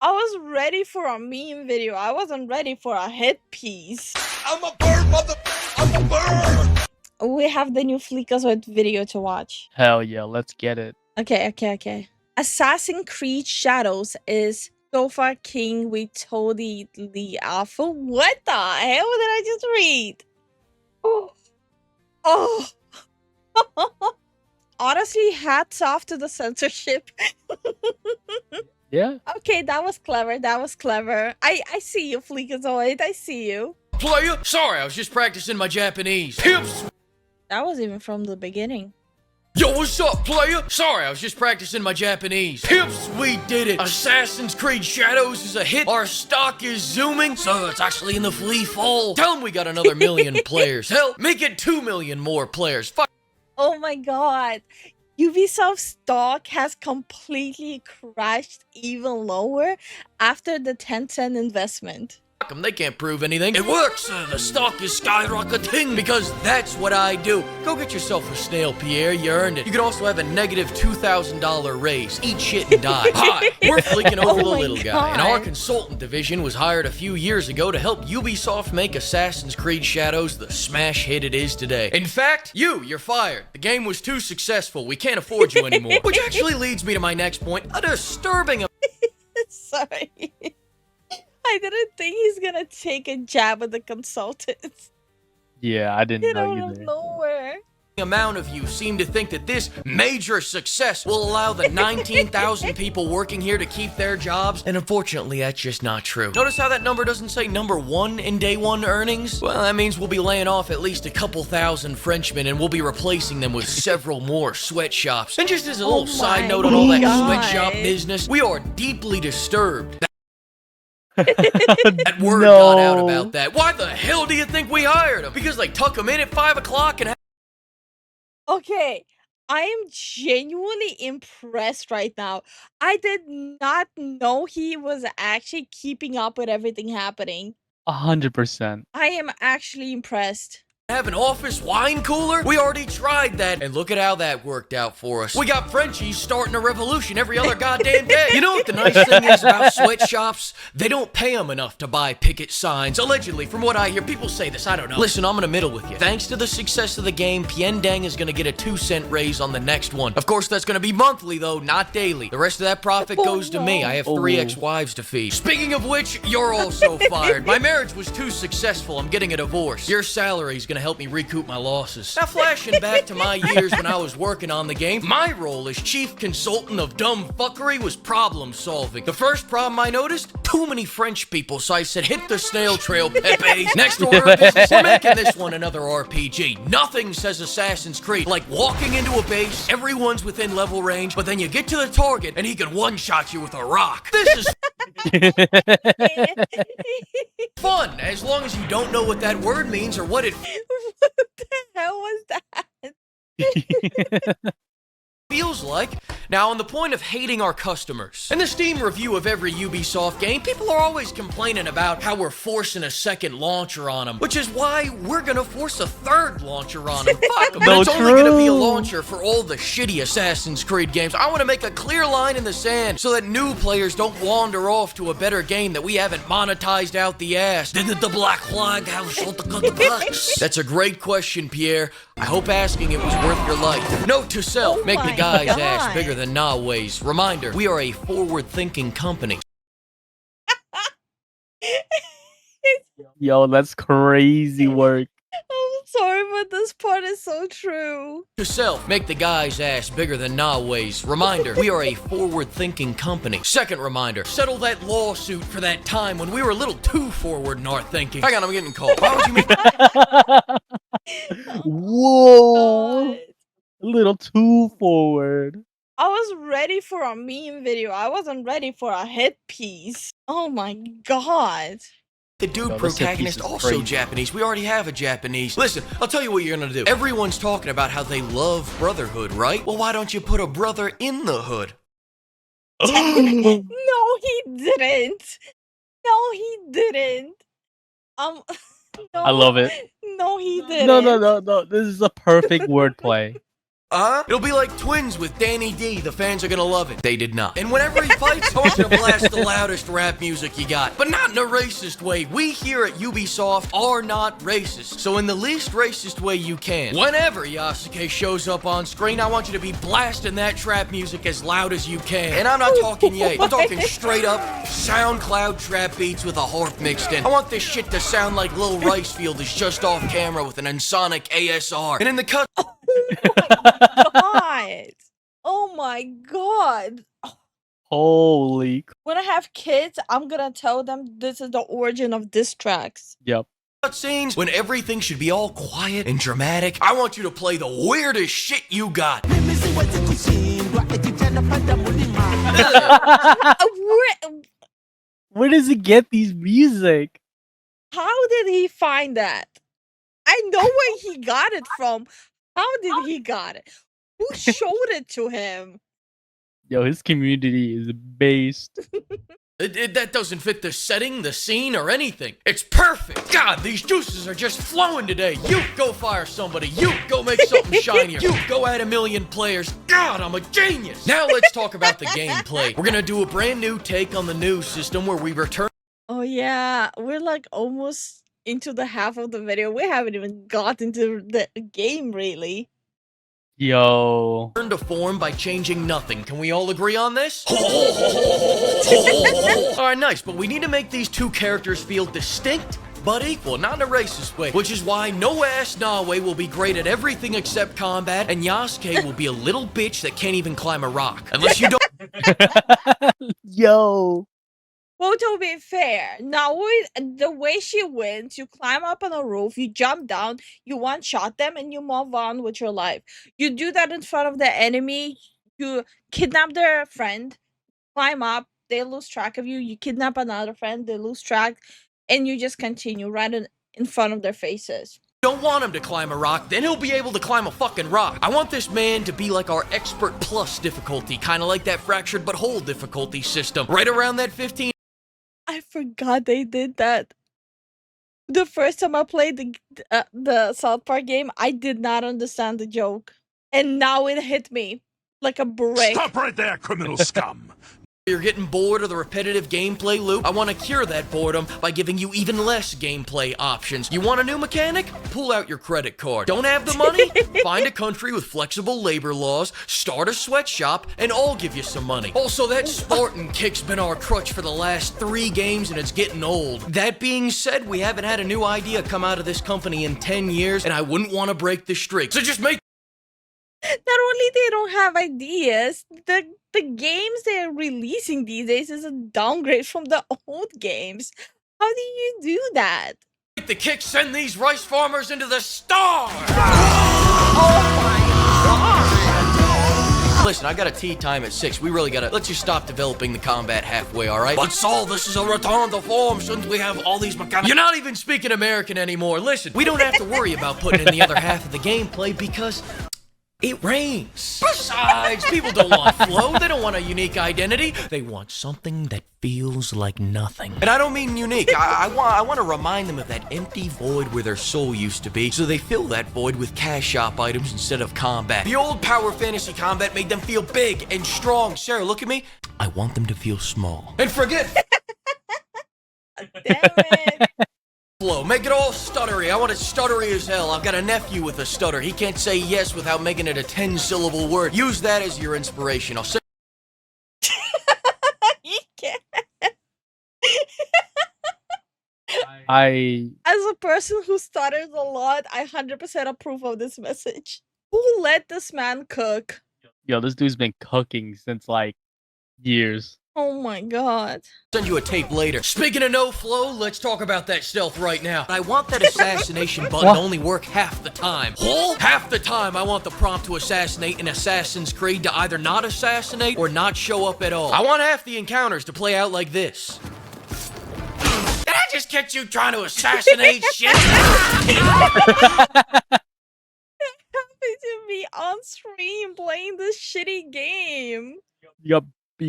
I was ready for a meme video. I wasn't ready for a hit piece. I'm a bird, mother. I'm a bird. We have the new Fleekazoid video to watch. Hell yeah, let's get it. Okay. Assassin's Creed Shadows is so far king. We totally the alpha. What the hell did I just read? Oh. Honestly, hats off to the censorship. Yeah. Okay, that was clever. I see you, Fleekazoid. I see you. Player, sorry, I was just practicing my Japanese. Pips. That was even from the beginning. Yo, what's up, player? Sorry, I was just practicing my Japanese. Pips, we did it. Assassin's Creed Shadows is a hit. Our stock is zooming, so it's actually in the free fall. Tell them we got another million players. Hell, make it 2 million more players. Fuck. Oh my god. Ubisoft stock has completely crashed even lower after the Tencent investment. Them, they can't prove anything. It works. The stock is skyrocketing because that's what I do. Go get yourself a snail, Pierre. You earned it. You can also have a negative $2,000 raise. Eat shit and die. Hi, we're fleeking over the little guy, and our consultant division was hired a few years ago to help Ubisoft make Assassin's Creed Shadows the smash hit it is today. In fact, you're fired. The game was too successful. We can't afford you anymore. Which actually leads me to my next point. A disturbing... Sorry. I didn't think he's gonna take a jab at the consultants. Yeah, I didn't know Out of either. nowhere. Amount of you seem to think that this major success will allow the 19,000 people working here to keep their jobs, and unfortunately that's just not true. Notice how that number doesn't say number 1 in day 1 earnings? Well, that means we'll be laying off at least a couple thousand Frenchmen, and we'll be replacing them with several more sweatshops. And just as a little side note on all that sweatshop business, we are deeply disturbed that word got out about that. Why the hell do you think we hired him? Because they tuck him in at 5 o'clock and... Okay, I am genuinely impressed right now. I did not know he was actually keeping up with everything happening. 100%. I am actually impressed. Have an office wine cooler? We already tried that, and look at how that worked out for us. We got Frenchies starting a revolution every other goddamn day. You know what the nice thing is about sweatshops? They don't pay them enough to buy picket signs. Allegedly, from what I hear, people say this, I don't know. Listen, I'm gonna middle with you. Thanks to the success of the game, Piendang is gonna get a 2-cent raise on the next one. Of course, that's gonna be monthly, though, not daily. The rest of that profit goes to me. I have 3 ex-wives to feed. Speaking of which, you're also fired. My marriage was too successful. I'm getting a divorce. Your salary's gonna help me recoup my losses. Now, flashing back to my years when I was working on the game, my role as chief consultant of dumb fuckery was problem solving. The first problem I noticed, too many French people, so I said hit the snail trail, Pepe. Next order of business, we're making this one another RPG. Nothing says Assassin's Creed like walking into a base, everyone's within level range, but then you get to the target and he can one-shot you with a rock. This is fun, as long as you don't know what that word means or what it What the hell was that? feels like. Now, on the point of hating our customers, in the Steam review of every Ubisoft game, people are always complaining about how we're forcing a second launcher on them, which is why we're gonna force a third launcher on them. Fuck them. But it's only gonna be a launcher for all the shitty Assassin's Creed games. I want to make a clear line in the sand so that new players don't wander off to a better game that we haven't monetized out the ass. Did the Black Flag have shot the bucks? That's a great question, Pierre. I hope asking it was worth your life. Note to self, make the guy's ass bigger than Nawe's. Reminder, we are a forward-thinking company. Yo, that's crazy work. I'm sorry, but this part is so true. To self, make the guy's ass bigger than Nawe's. Reminder, we are a forward-thinking company. Second reminder, settle that lawsuit for that time when we were a little too forward in our thinking. Hang on, I'm getting called. Why would you make... Whoa. God. A little too forward. I was ready for a meme video. I wasn't ready for a hit piece. Oh my god. The dude No, this protagonist is also crazy. Japanese. We already have a Japanese. Listen, I'll tell you what you're gonna do. Everyone's talking about how they love brotherhood, right? Well, why don't you put a brother in the hood? No, he didn't. No, he didn't. No, I love it. No, he didn't. No. This is a perfect wordplay. It'll be like Twins with Danny D. The fans are gonna love it. They did not. And whenever he fights, I want you to blast the loudest rap music you got. But not in a racist way. We here at Ubisoft are not racist. So in the least racist way you can, whenever Yasuke shows up on screen, I want you to be blasting that trap music as loud as you can. And I'm not talking yay. I'm talking straight up SoundCloud trap beats with a harp mixed in. I want this shit to sound like Lil Ricefield is just off camera with an Ensonic ASR. And in the cut... God. Oh my god. Holy. When I have kids, I'm gonna tell them this is the origin of diss tracks. Yep. Scenes when everything should be all quiet and dramatic. I want you to play the weirdest shit you got. Where does he get these music? How did he find that? I know where he got it from. How did he got it? Who showed it to him? Yo, his community is based. That doesn't fit the setting, the scene, or anything. It's perfect. God, these juices are just flowing today. You go fire somebody. You go make something shinier. You go add 1 million players. God, I'm a genius. Now let's talk about the gameplay. We're gonna do a brand new take on the new system where we return. Oh yeah, we're like almost into the half of the video. We haven't even got into the game really. Yo. Turn to form by changing nothing. Can we all agree on this? Alright, nice, but we need to make these two characters feel distinct but equal, not in a racist way. Which is why no ass Nawe will be great at everything except combat, and Yasuke will be a little bitch that can't even climb a rock. Unless you don't. Yo. Well, to be fair, now the way she wins, you climb up on a roof, you jump down, you one-shot them, and you move on with your life. You do that in front of the enemy, you kidnap their friend, climb up, they lose track of you, you kidnap another friend, they lose track, and you just continue right in front of their faces. Don't want him to climb a rock, then he'll be able to climb a fucking rock. I want this man to be like our Expert Plus difficulty, kind of like that Fractured But Whole difficulty system, right around that 15. I forgot they did that. The first time I played the South Park game, I did not understand the joke. And now it hit me like a brick. Stop right there, criminal scum! You're getting bored of the repetitive gameplay loop? I want to cure that boredom by giving you even less gameplay options. You want a new mechanic? Pull out your credit card. Don't have the money? Find a country with flexible labor laws, start a sweatshop, and I'll give you some money. Also, that Spartan kick's been our crutch for the last 3 games and it's getting old. That being said, we haven't had a new idea come out of this company in 10 years, and I wouldn't want to break the streak. So just make. Not only they don't have ideas, the games they're releasing these days is a downgrade from the old games. How do you do that? The kick send these rice farmers into the stars! Oh my god! Listen, I got a tea time at 6. We really gotta. Let's just stop developing the combat halfway, alright? But Saul, this is a return to form since we have all these mechanics. You're not even speaking American anymore. Listen, we don't have to worry about putting in the other half of the gameplay because it rains. Besides, people don't want flow. They don't want a unique identity. They want something that feels like nothing. And I don't mean unique. I want to remind them of that empty void where their soul used to be, so they fill that void with cash shop items instead of combat. The old power fantasy combat made them feel big and strong. Sarah, look at me. I want them to feel small. And forget. Damn it. Flow. Make it all stuttery. I want it stuttery as hell. I've got a nephew with a stutter. He can't say yes without making it a 10-syllable word. Use that as your inspiration. I'll say. You can't. As a person who stutters a lot, I 100% approve of this message. Who let this man cook? Yo, this dude's been cooking since like years. Oh my god. Send you a tape later. Speaking of no flow, let's talk about that stealth right now. I want that assassination button to only work half the time. Half the time I want the prompt to assassinate in Assassin's Creed to either not assassinate or not show up at all. I want half the encounters to play out like this. Did I just catch you trying to assassinate shit? Happy to be on stream playing this shitty game. You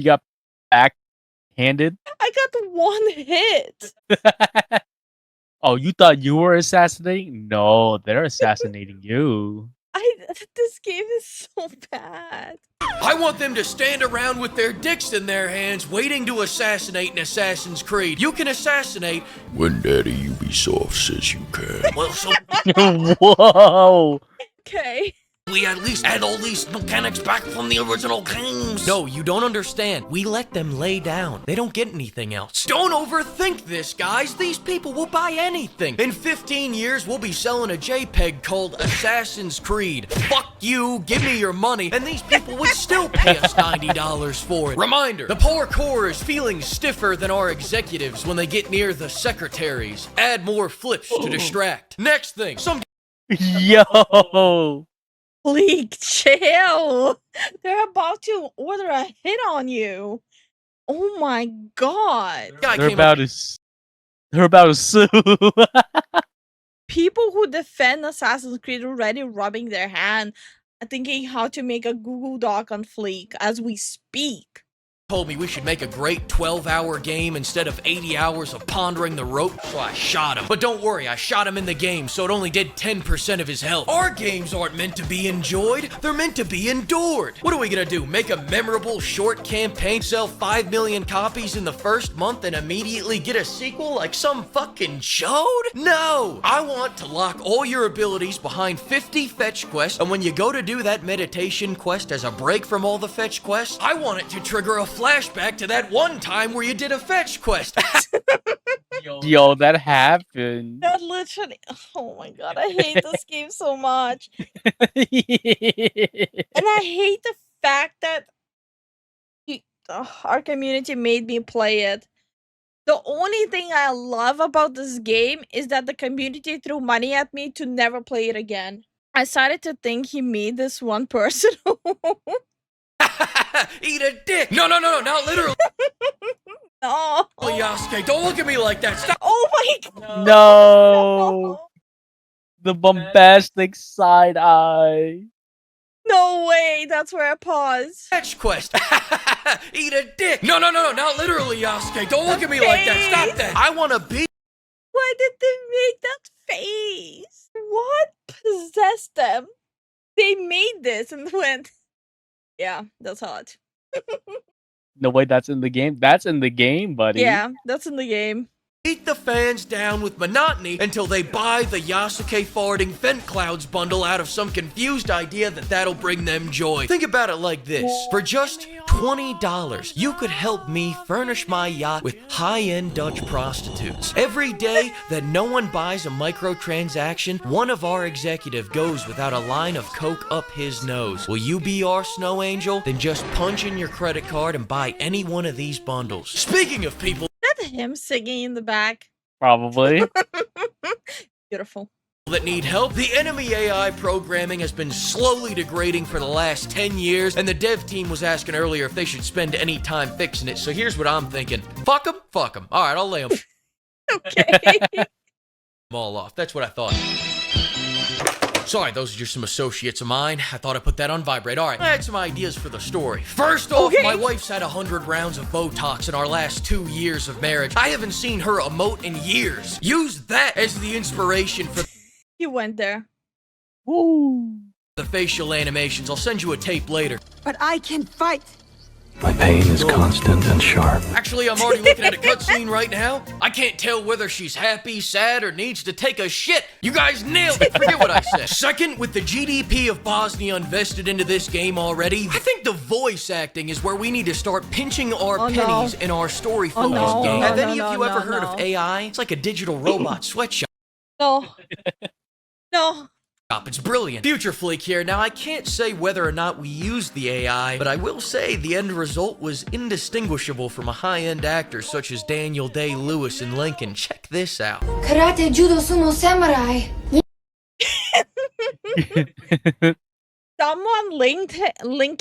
got backhanded. I got 1 hit. Oh, you thought you were assassinating? No, they're assassinating you. This game is so bad. I want them to stand around with their dicks in their hands, waiting to assassinate an Assassin's Creed. You can assassinate when Daddy Ubisoft says you can. Well, so Whoa. Okay. we at least add all these mechanics back from the original games. No, you don't understand. We let them lay down. They don't get anything else. Don't overthink this, guys. These people will buy anything. In 15 years, we'll be selling a JPEG called Assassin's Creed. Fuck you, give me your money, and these people would still pay us $90 for it. Reminder, the poor core is feeling stiffer than our executives when they get near the secretaries. Add more flips to distract. Next thing, some Yo. Fleek, chill. They're about to order a hit on you. Oh my god. guy They're came up. about to sue. People who defend Assassin's Creed already rubbing their hand, thinking how to make a Google Doc on Fleek as we speak. Told me we should make a great 12-hour game instead of 80 hours of pondering the rope, so I shot him. But don't worry, I shot him in the game, so it only did 10% of his health. Our games aren't meant to be enjoyed, they're meant to be endured. What are we gonna do, make a memorable short campaign, sell 5 million copies in the first month, and immediately get a sequel like some fucking chode? No! I want to lock all your abilities behind 50 fetch quests, and when you go to do that meditation quest as a break from all the fetch quests, I want it to trigger a flashback to that one time where you did a fetch quest. Yo, that happened. That literally, oh my god, I hate this game so much. And I hate the fact that our community made me play it. The only thing I love about this game is that the community threw money at me to never play it again. I started to think he made this one person. Eat a dick! No, not literally, No. Yasuke. Don't look at me like that. Stop. Oh my god. No. The bombastic side eye. No way. That's where I pause. Fetch quest. Eat a dick. No, not literally, Yasuke. Don't look at me like that. Stop that. I want to be. Why did they make that face? What possessed them? They made this and went, yeah, that's hot. No way, that's in the game. That's in the game, buddy. Yeah, that's in the game. Beat the fans down with monotony until they buy the Yasuke farting vent clouds bundle out of some confused idea that that'll bring them joy. Think about it like this. For just $20, you could help me furnish my yacht with high-end Dutch prostitutes. Every day that no one buys a microtransaction, one of our executive goes without a line of coke up his nose. Will you be our snow angel? Then just punch in your credit card and buy any one of these bundles. Speaking of people Is that him singing in the back? Probably. Beautiful. that need help, the enemy AI programming has been slowly degrading for the last 10 years, and the dev team was asking earlier if they should spend any time fixing it, so here's what I'm thinking. Fuck them? Fuck them. Alright, I'll lay them Okay. all off. That's what I thought. Sorry, those are just some associates of mine. I thought I put that on vibrate. Alright, I had some ideas for the story. First off, Okay. my wife's had 100 rounds of Botox in our last 2 years of marriage. I haven't seen her emote in years. Use that as the inspiration for You went there. Woo. the facial animations. I'll send you a tape later. But I can fight. My pain is constant and sharp. Actually, I'm already looking at a cutscene right now. I can't tell whether she's happy, sad, or needs to take a shit. You guys nailed it. Forget what I said. Second, with the GDP of Bosnia invested into this game already, I think the voice acting is where we need to start pinching our Oh, no. pennies in our story-focused no, game. no, Have any no, of you no, ever no, heard no. of AI? It's like a digital robot sweatshop. No. No. It's brilliant. Future Fleek here. Now, I can't say whether or not we used the AI, but I will say the end result was indistinguishable from a high-end actor such as Daniel Day-Lewis in Lincoln. Check this out. Karate, judo, sumo, samurai. Someone link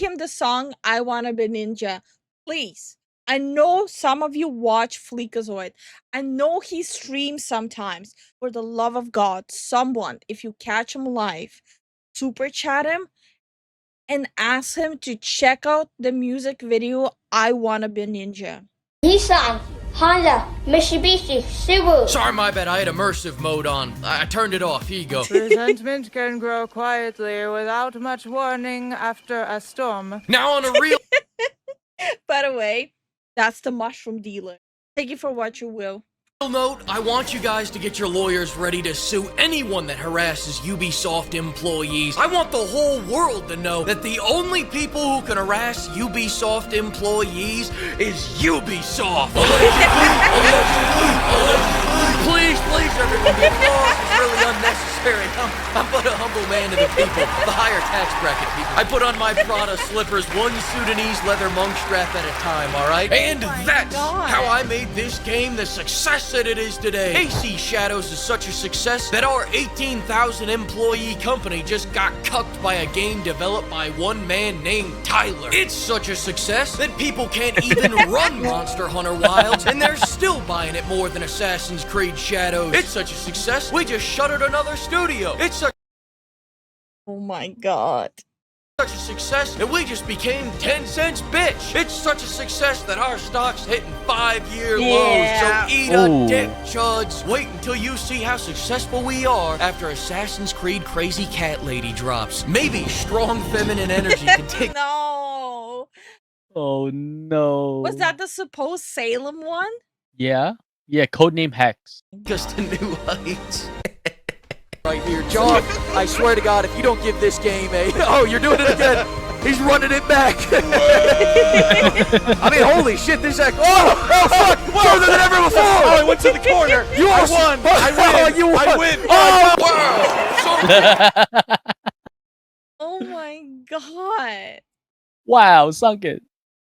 him the song I Wanna Be Ninja. Please. I know some of you watch Fleekazoid. I know he streams sometimes. For the love of God, someone, if you catch him live, super chat him and ask him to check out the music video I Wanna Be Ninja. Nissan, Honda, Mitsubishi, Subaru. Sorry, my bad. I had immersive mode on. I turned it off. Here you go. Resentment can grow quietly without much warning after a storm. Now on a real By the way, that's the mushroom dealer. Take it for what you will. note, I want you guys to get your lawyers ready to sue anyone that harasses Ubisoft employees. I want the whole world to know that the only people who can harass Ubisoft employees is Ubisoft. Please, everyone, get lost. It's really unnecessary. I'm but a humble man to the people, the higher tax bracket people. I put on my Prada slippers, one Sudanese leather monk strap at a time, all right? And that's God. how I made this game the success that it is today. AC Shadows is such a success that our 18,000 employee company just got cucked by a game developed by one man named Tyler. It's such a success that people can't even run Monster Hunter Wilds, and they're still buying it more than Assassin's Creed Shadows. It's such a success, we just shuttered another studio. It's such Oh my god. a success that we just became 10 cents bitch. It's such a success that our stock's hitting 5-year Yeah. lows. So eat Ooh. a dick, chuds. Wait until you see how successful we are after Assassin's Creed Crazy Cat Lady drops. Maybe strong feminine energy can take No. Oh no. Was that the supposed Salem one? Yeah. Yeah. Codename Hex. us to new heights. Right here, John. I swear to God, if you don't give this game a oh, you're doing it again. He's running it back. I mean, holy shit! This is oh fuck! Further than ever before. Oh, I went to the corner. You I are won. I win. You won. I win. Oh, wow. Oh my god. Wow, sunk it.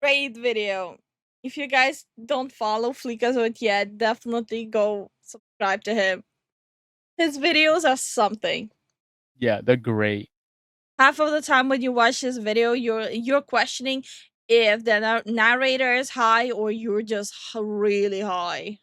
Great video. If you guys don't follow Fleekazoid yet, definitely go subscribe to him. His videos are something. Yeah, they're great. Half of the time when you watch this video, you're questioning if the narrator is high or you're just really high.